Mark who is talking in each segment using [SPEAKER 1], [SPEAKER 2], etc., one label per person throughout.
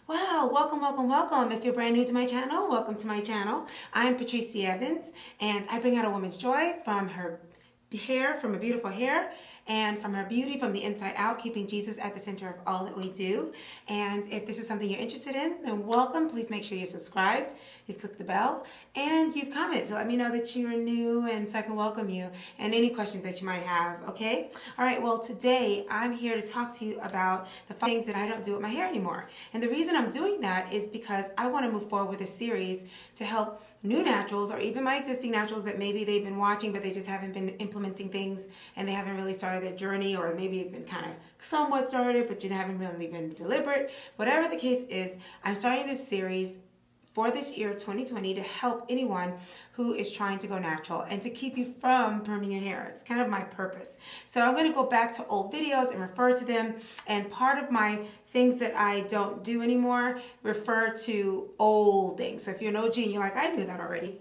[SPEAKER 1] Wow, welcome, welcome, welcome. If you're brand new to my channel, welcome to my channel. I'm Patrice Evans, and I bring out a woman's joy from her hair, from a beautiful hair, and from her beauty from the inside out, keeping Jesus at the center of all that we do. And if this is something you're interested in, then welcome. Please make sure you're subscribed, you've clicked the bell, and you've commented to let me know that you are new and so I can welcome you and any questions that you might have, okay? All right, well, today I'm here to talk to you about the things that I don't do with my hair anymore. And the reason I'm doing that is because I want to move forward with a series to help new naturals or even my existing naturals that maybe they've been watching but they just haven't been implementing things and they haven't really started their journey, or maybe been kind of somewhat started but you haven't really been deliberate. Whatever the case is, I'm starting this series for this year 2020 to help anyone who is trying to go natural and to keep you from perming your hair. It's kind of my purpose. So I'm going to go back to old videos and refer to them, and part of my things that I don't do anymore refer to old things. So if you're an OG and you're like, I knew that already,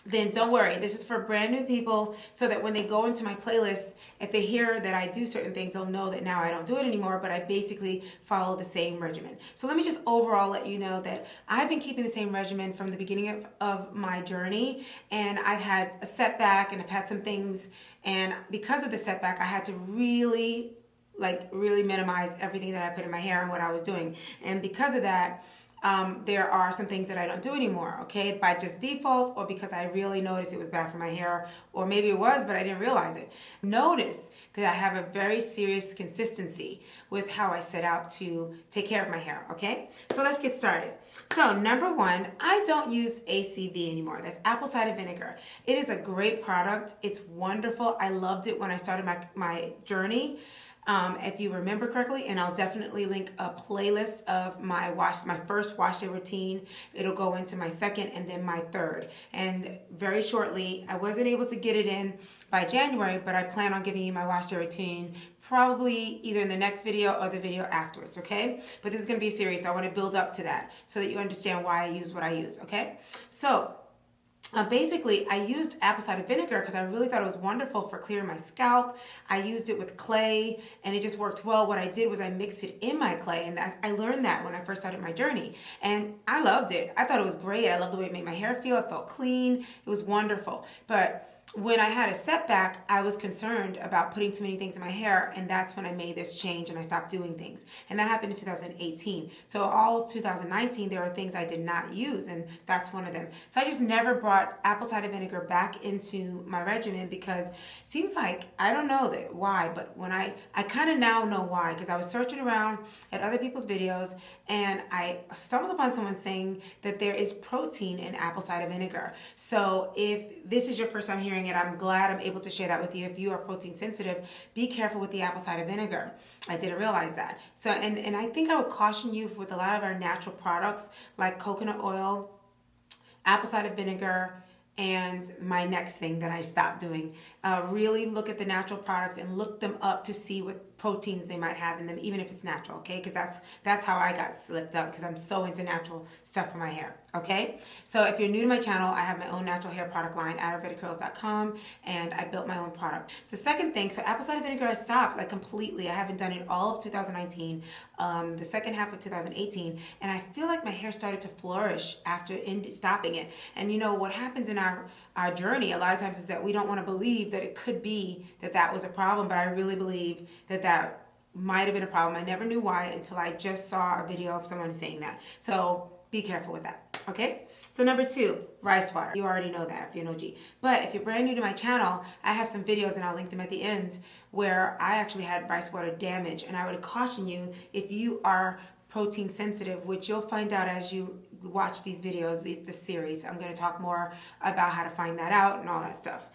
[SPEAKER 1] then don't worry. This is for brand new people so that when they go into my playlist, if they hear that I do certain things, they'll know that now I don't do it anymore, but I basically follow the same regimen. So let me just overall let you know that I've been keeping the same regimen from the beginning of my journey, and I've had a setback and I've had some things, and because of the setback, I had to really minimize everything that I put in my hair and what I was doing. And because of that, there are some things that I don't do anymore, okay, by just default or because I really noticed it was bad for my hair, or maybe it was, but I didn't realize it. Notice that I have a very serious consistency with how I set out to take care of my hair, okay? So let's get started. So number one, I don't use ACV anymore. That's apple cider vinegar. It is a great product. It's wonderful. I loved it when I started my journey. If you remember correctly, and I'll definitely link a playlist of my first wash day routine. It'll go into my second and then my third. And very shortly, I wasn't able to get it in by January, but I plan on giving you my wash day routine probably either in the next video or the video afterwards, okay? But this is going to be a series, so I want to build up to that so that you understand why I use what I use, okay? So basically, I used apple cider vinegar because I really thought it was wonderful for clearing my scalp. I used it with clay, and it just worked well. What I did was I mixed it in my clay, and I learned that when I first started my journey. And I loved it. I thought it was great. I loved the way it made my hair feel. It felt clean. It was wonderful. But when I had a setback, I was concerned about putting too many things in my hair, and that's when I made this change and I stopped doing things. And that happened in 2018. So all of 2019, there were things I did not use, and that's one of them. So I just never brought apple cider vinegar back into my regimen because it seems like, I don't know why, but when I kind of now know why, because I was searching around at other people's videos and I stumbled upon someone saying that there is protein in apple cider vinegar. So if this is your first time hearing it, I'm glad I'm able to share that with you. If you are protein sensitive, be careful with the apple cider vinegar. I didn't realize that. So, and I think I would caution you with a lot of our natural products like coconut oil, apple cider vinegar, and my next thing that I stopped doing. Really look at the natural products and look them up to see what proteins they might have in them, even if it's natural, okay? Because that's how I got slipped up, because I'm so into natural stuff for my hair, okay? So if you're new to my channel, I have my own natural hair product line, ayurvedicurls.com, and I built my own product. So second thing, so apple cider vinegar I stopped like completely. I haven't done it all of 2019, the second half of 2018, and I feel like my hair started to flourish after stopping it. And you know what happens in our journey a lot of times is that we don't want to believe that it could be that was a problem, but I really believe that might have been a problem. I never knew why until I just saw a video of someone saying that. So be careful with that, okay? So number two, rice water. You already know that if you're an OG. But if you're brand new to my channel, I have some videos, and I'll link them at the end, where I actually had rice water damage. And I would caution you, if you are protein sensitive, which you'll find out as you watch these videos, this series. I'm going to talk more about how to find that out and all that stuff.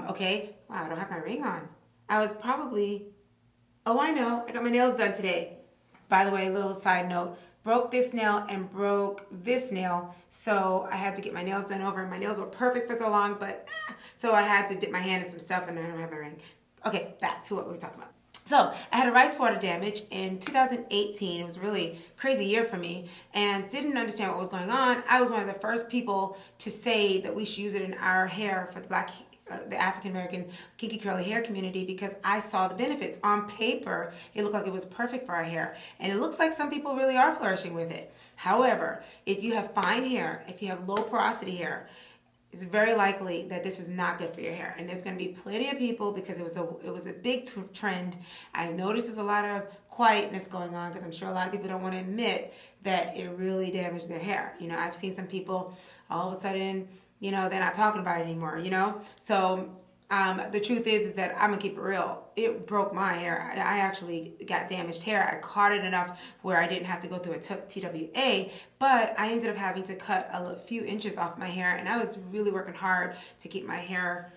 [SPEAKER 1] Okay. Wow, I don't have my ring on. I was probably, oh, I know. I got my nails done today. By the way, a little side note. Broke this nail and broke this nail, so I had to get my nails done over. My nails were perfect for so long, but so I had to dip my hand in some stuff, and I don't have my ring. Okay, back to what we were talking about. So I had a rice water damage in 2018. It was a really crazy year for me and didn't understand what was going on. I was one of the first people to say that we should use it in our hair for the black the African American kinky curly hair community because I saw the benefits. On paper, it looked like it was perfect for our hair. And it looks like some people really are flourishing with it. However, if you have fine hair, if you have low porosity hair, it's very likely that this is not good for your hair. And there's going to be plenty of people, because it was a big trend. I noticed there's a lot of quietness going on because I'm sure a lot of people don't want to admit that it really damaged their hair. You know, I've seen some people all of a sudden, you know, they're not talking about it anymore, you know? So the truth is that I'm gonna keep it real. It broke my hair. I actually got damaged hair. I caught it enough where I didn't have to go through a TWA, but I ended up having to cut a few inches off my hair, and I was really working hard to keep my hair,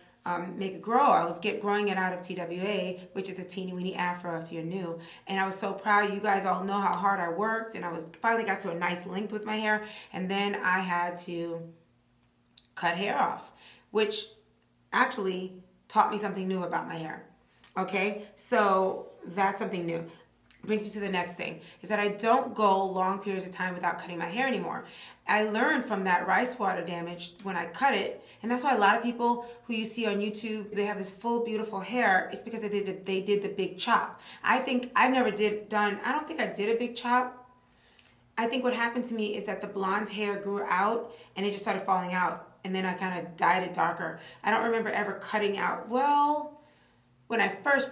[SPEAKER 1] make it grow. I was growing it out of TWA, which is the teeny weeny afro if you're new. And I was so proud. You guys all know how hard I worked, and I finally got to a nice length with my hair, and then I had to cut hair off, which actually taught me something new about my hair. Okay, so that's something new. Brings me to the next thing, is that I don't go long periods of time without cutting my hair anymore. I learned from that rice water damage when I cut it, and that's why a lot of people who you see on YouTube, they have this full beautiful hair. It's because they did the big chop. I don't think I did a big chop. I think what happened to me is that the blonde hair grew out and it just started falling out, and then I kind of dyed it darker. I don't remember ever cutting out. Well, when I first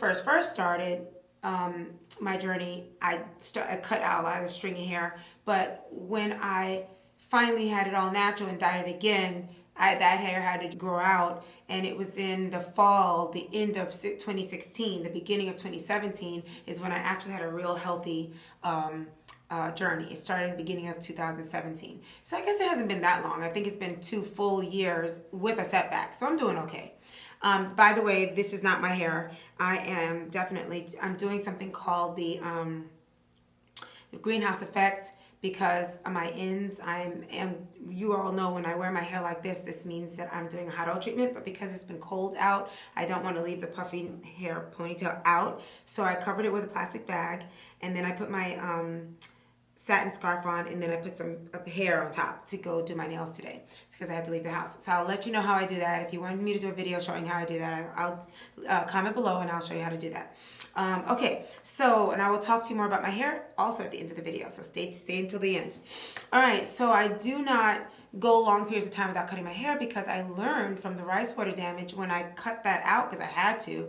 [SPEAKER 1] started my journey, I cut out a lot of the stringy hair, but when I finally had it all natural and dyed it again, that hair had to grow out, and it was in the fall, the end of 2016, the beginning of 2017 is when I actually had a real healthy journey. It started at the beginning of 2017. So I guess it hasn't been that long. I think it's been 2 full years with a setback. So I'm doing okay. By the way, this is not my hair. I'm doing something called the greenhouse effect, because on my ends, and you all know when I wear my hair like this means that I'm doing a hot oil treatment, but because it's been cold out, I don't want to leave the puffy hair ponytail out. So I covered it with a plastic bag, and then I put my satin scarf on, and then I put some hair on top to go do my nails today because I had to leave the house. So I'll let you know how I do that. If you want me to do a video showing how I do that, I'll comment below and I'll show you how to do that. Okay, so, and I will talk to you more about my hair also at the end of the video, so stay until the end. All right, so I do not go long periods of time without cutting my hair because I learned from the rice water damage when I cut that out, because I had to,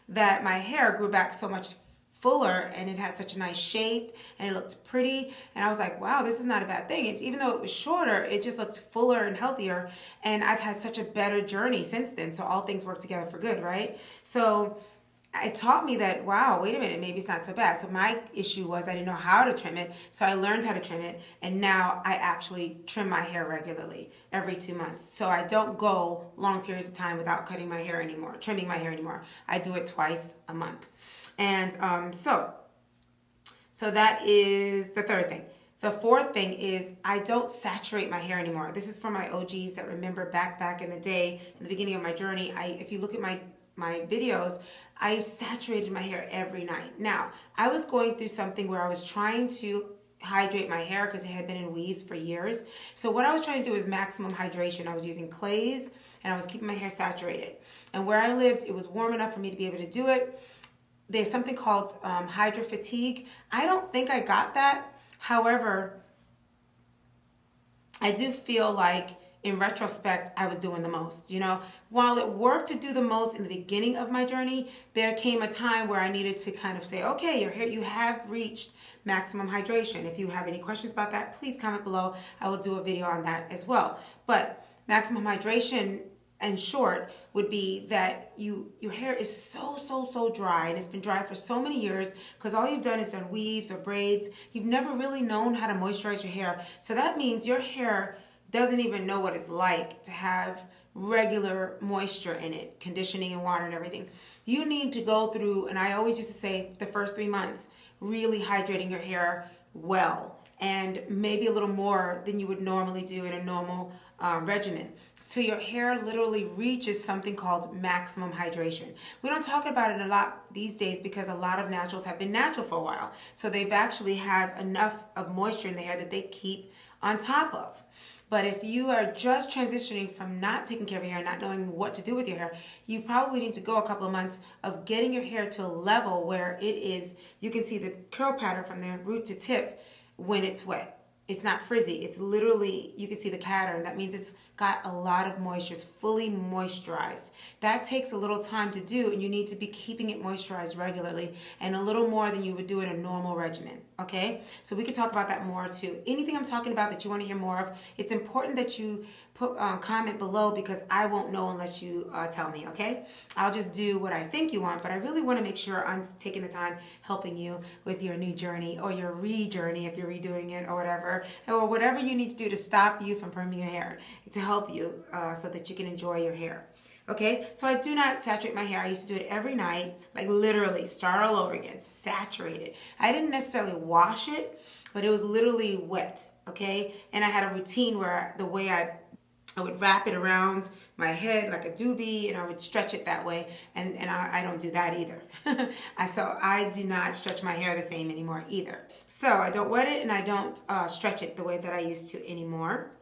[SPEAKER 1] that my hair grew back so much fuller, and it had such a nice shape, and it looked pretty, and I was like, wow, this is not a bad thing. Even though it was shorter, it just looked fuller and healthier, and I've had such a better journey since then, so all things work together for good, right? So it taught me that, wow, wait a minute, maybe it's not so bad. So my issue was I didn't know how to trim it, so I learned how to trim it, and now I actually trim my hair regularly every 2 months. So I don't go long periods of time without trimming my hair anymore. I do it twice a month. And so that is the third thing. The fourth thing is I don't saturate my hair anymore. This is for my OGs that remember back in the day, in the beginning of my journey. If you look at my videos, I saturated my hair every night. Now, I was going through something where I was trying to hydrate my hair because it had been in weaves for years. So what I was trying to do is maximum hydration. I was using clays and I was keeping my hair saturated. And where I lived, it was warm enough for me to be able to do it. There's something called hydro fatigue. I don't think I got that. However, I do feel like in retrospect, I was doing the most. You know, while it worked to do the most in the beginning of my journey, there came a time where I needed to kind of say, okay, you have reached maximum hydration. If you have any questions about that, please comment below. I will do a video on that as well. But maximum hydration, in short, would be that your hair is so dry, and it's been dry for so many years because all you've done is done weaves or braids. You've never really known how to moisturize your hair. So that means your hair doesn't even know what it's like to have regular moisture in it, conditioning and water and everything. You need to go through, and I always used to say the first 3 months, really hydrating your hair well, and maybe a little more than you would normally do in a normal regimen. So your hair literally reaches something called maximum hydration. We don't talk about it a lot these days because a lot of naturals have been natural for a while. So they've actually have enough of moisture in the hair that they keep on top of. But if you are just transitioning from not taking care of your hair, not knowing what to do with your hair, you probably need to go a couple of months of getting your hair to a level where it is, you can see the curl pattern from the root to tip when it's wet. It's not frizzy. It's literally, you can see the pattern. That means it's got a lot of moisture. It's fully moisturized. That takes a little time to do, and you need to be keeping it moisturized regularly and a little more than you would do in a normal regimen, okay? So we could talk about that more too. Anything I'm talking about that you want to hear more of, it's important that you put comment below, because I won't know unless you tell me, okay? I'll just do what I think you want, but I really want to make sure I'm taking the time helping you with your new journey, or your re-journey if you're redoing it, or whatever you need to do to stop you from perming your hair, to help you so that you can enjoy your hair. Okay, so I do not saturate my hair. I used to do it every night, like literally start all over again, saturate it. I didn't necessarily wash it, but it was literally wet, okay? And I had a routine where the way I would wrap it around my head like a doobie, and I would stretch it that way, and I don't do that either. So I do not stretch my hair the same anymore either. So I don't wet it, and I don't stretch it the way that I used to anymore.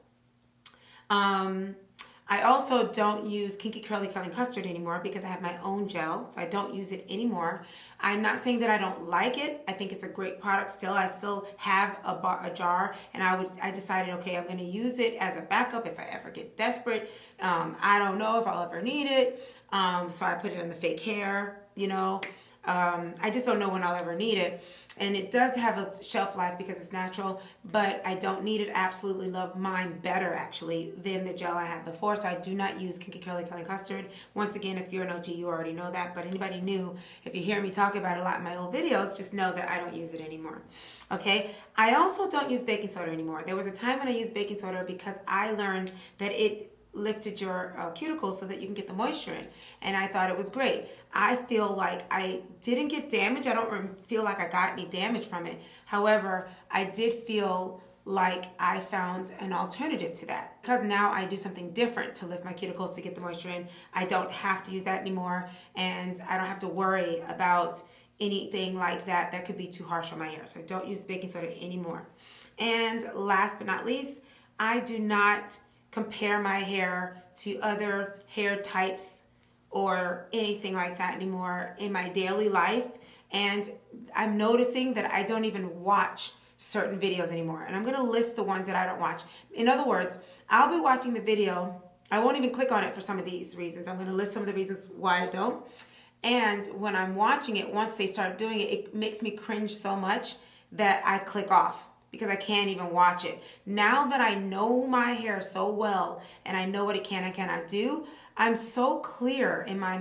[SPEAKER 1] I also don't use Kinky Curly Curling Custard anymore because I have my own gel, so I don't use it anymore. I'm not saying that I don't like it. I think it's a great product still. I still have a jar, and I decided, okay, I'm going to use it as a backup if I ever get desperate. I don't know if I'll ever need it, so I put it on the fake hair, you know. I just don't know when I'll ever need it. And it does have a shelf life because it's natural, but I don't need it. I absolutely love mine better, actually, than the gel I had before. So I do not use Kinky Curly Curling Custard. Once again, if you're an OG, you already know that. But anybody new, if you hear me talk about it a lot in my old videos, just know that I don't use it anymore. Okay? I also don't use baking soda anymore. There was a time when I used baking soda because I learned that it lifted your cuticles so that you can get the moisture in, and I thought it was great. I feel like I didn't get damage. I don't feel like I got any damage from it. However, I did feel like I found an alternative to that, because now I do something different to lift my cuticles to get the moisture in. I don't have to use that anymore, and I don't have to worry about anything like that that could be too harsh on my hair. So I don't use baking soda anymore. And last but not least, I do not compare my hair to other hair types or anything like that anymore in my daily life. And I'm noticing that I don't even watch certain videos anymore. And I'm going to list the ones that I don't watch. In other words, I'll be watching the video. I won't even click on it for some of these reasons. I'm going to list some of the reasons why I don't. And when I'm watching it, once they start doing it, it makes me cringe so much that I click off, because I can't even watch it. Now that I know my hair so well and I know what it can and cannot do, I'm so clear in my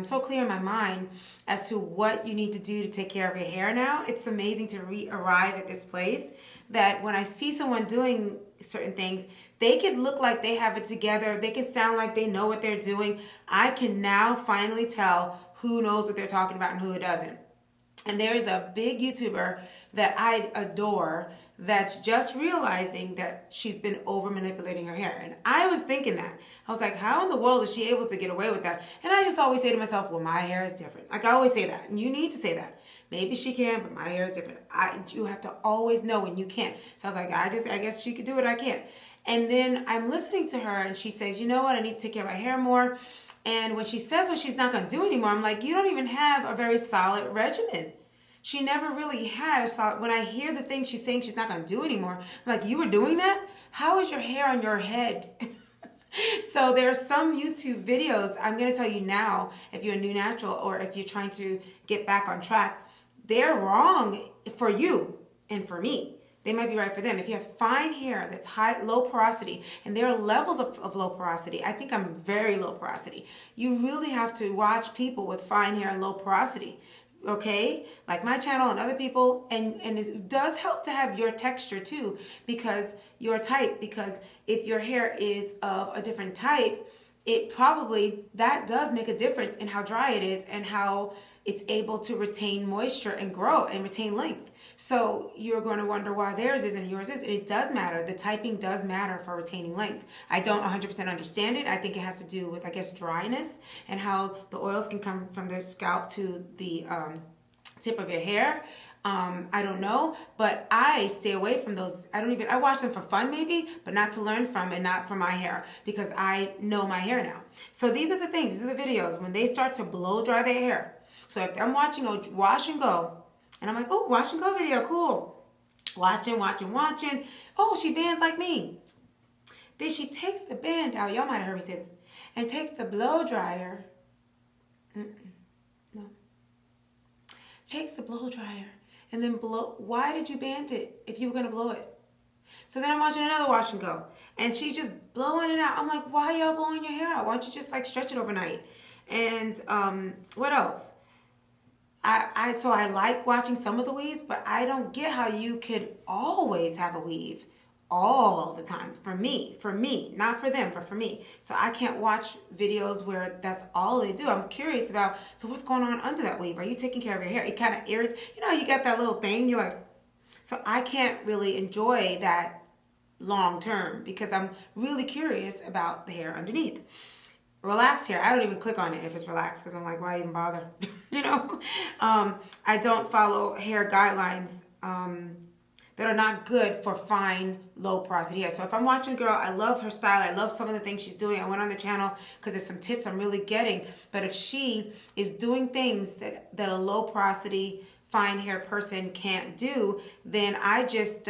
[SPEAKER 1] mind as to what you need to do to take care of your hair now. It's amazing to arrive at this place that when I see someone doing certain things, they could look like they have it together. They can sound like they know what they're doing. I can now finally tell who knows what they're talking about and who doesn't. And there is a big YouTuber that I adore that's just realizing that she's been over manipulating her hair. And I was thinking that. I was like, how in the world is she able to get away with that? And I just always say to myself, well, my hair is different. Like, I always say that. And you need to say that. Maybe she can, but my hair is different. You have to always know when you can't. So I was like, I guess she could do it. I can't. And then I'm listening to her, and she says, you know what? I need to take care of my hair more. And when she says what she's not going to do anymore, I'm like, you don't even have a very solid regimen. She never really had a solid. When I hear the things she's saying she's not going to do anymore, I'm like, you were doing that? How is your hair on your head? So there are some YouTube videos, I'm going to tell you now, if you're a new natural or if you're trying to get back on track, they're wrong for you and for me. They might be right for them. If you have fine hair that's low porosity, and there are levels of low porosity, I think I'm very low porosity. You really have to watch people with fine hair and low porosity. Okay, like my channel and other people, and it does help to have your texture too, because your type, because if your hair is of a different type, that does make a difference in how dry it is and how it's able to retain moisture and grow and retain length. So you're going to wonder why theirs is and yours is. And it does matter. The typing does matter for retaining length. I don't 100% understand it. I think it has to do with, I guess, dryness and how the oils can come from the scalp to the tip of your hair. I don't know, but I stay away from those. I watch them for fun maybe, but not to learn from and not for my hair because I know my hair now. So these are the things, these are the videos when they start to blow dry their hair. So if I'm watching a wash and go, and I'm like, oh, wash and go video, cool. Watching. Oh, she bands like me. Then she takes the band out. Y'all might have heard me say this. And takes the blow dryer. No. Takes the blow dryer and then blow. Why did you band it if you were going to blow it? So then I'm watching another wash and go. And she just blowing it out. I'm like, why y'all blowing your hair out? Why don't you just like stretch it overnight? And what else? So I like watching some of the weaves, but I don't get how you could always have a weave all the time. For me, not for them, but for me. So I can't watch videos where that's all they do. I'm curious about, so what's going on under that weave? Are you taking care of your hair? It kind of irritates, you got that little thing, you're like, so I can't really enjoy that long term because I'm really curious about the hair underneath. Relaxed hair, I don't even click on it if it's relaxed because I'm like, why even bother? I don't follow hair guidelines that are not good for fine, low porosity hair. So if I'm watching a girl, I love her style. I love some of the things she's doing. I went on the channel because there's some tips I'm really getting. But if she is doing things that a low porosity, fine hair person can't do, then I just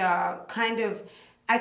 [SPEAKER 1] I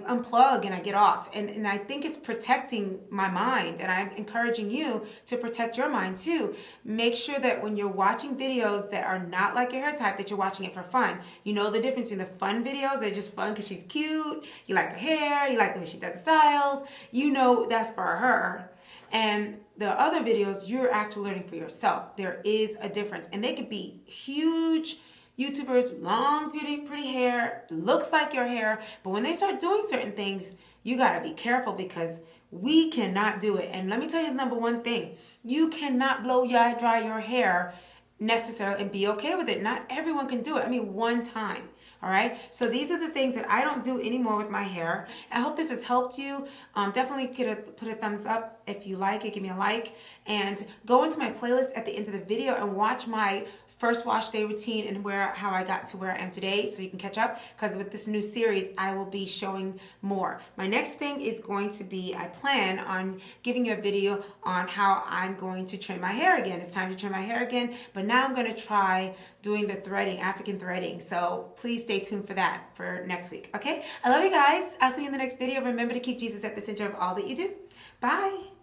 [SPEAKER 1] unplug and I get off. And I think it's protecting my mind. And I'm encouraging you to protect your mind too. Make sure that when you're watching videos that are not like your hair type, that you're watching it for fun. You know the difference between the fun videos, they're just fun because she's cute. You like her hair, you like the way she does the styles. You know that's for her. And the other videos, you're actually learning for yourself. There is a difference. And they could be huge YouTubers, long, pretty hair, looks like your hair. But when they start doing certain things, you got to be careful because we cannot do it. And let me tell you the number one thing. You cannot blow dry your hair necessarily and be okay with it. Not everyone can do it. I mean, one time. All right. So these are the things that I don't do anymore with my hair. I hope this has helped you. Definitely put a thumbs up if you like it. Give me a like. And go into my playlist at the end of the video and watch my first wash day routine and how I got to where I am today so you can catch up, because with this new series I will be showing more. My next thing is going to be, I plan on giving you a video on how I'm going to trim my hair again. It's time to trim my hair again, but now I'm going to try doing the threading, African threading. So please stay tuned for that for next week. Okay, I love you guys. I'll see you in the next video. Remember to keep Jesus at the center of all that you do. Bye.